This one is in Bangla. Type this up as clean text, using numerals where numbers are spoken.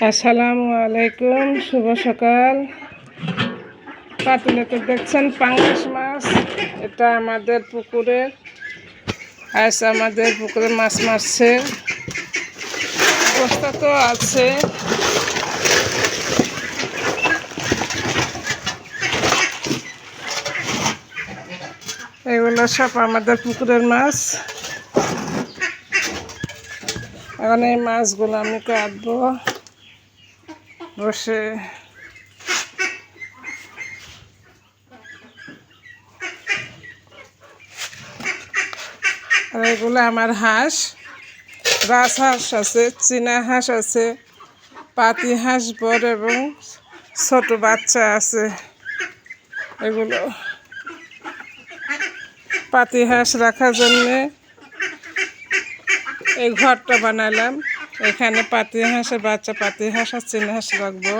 আসসালামু আলাইকুম, শুভ সকাল। পাতিলেতে দেখছেন পাঙ্গাস মাছ। এটা আমাদের পুকুরের, আজ আমাদের পুকুরে মাছ মারছে। বস্তা তো আছে, এগুলো সব আমাদের পুকুরের মাছ। এখন এই মাছগুলো আমি কাটবো বসে। আর এগুলো আমার হাঁস, রাজহাঁস আছে, চীনা হাঁস আছে, পাতি হাঁস বড় এবং ছোট বাচ্চা আছে। এগুলো পাতি হাঁস রাখার জন্যে এই ঘরটা বানালাম। এখানে পাতি হাঁসের বাচ্চা, পাতি হাঁস আর চীনা হাঁস রাখবো।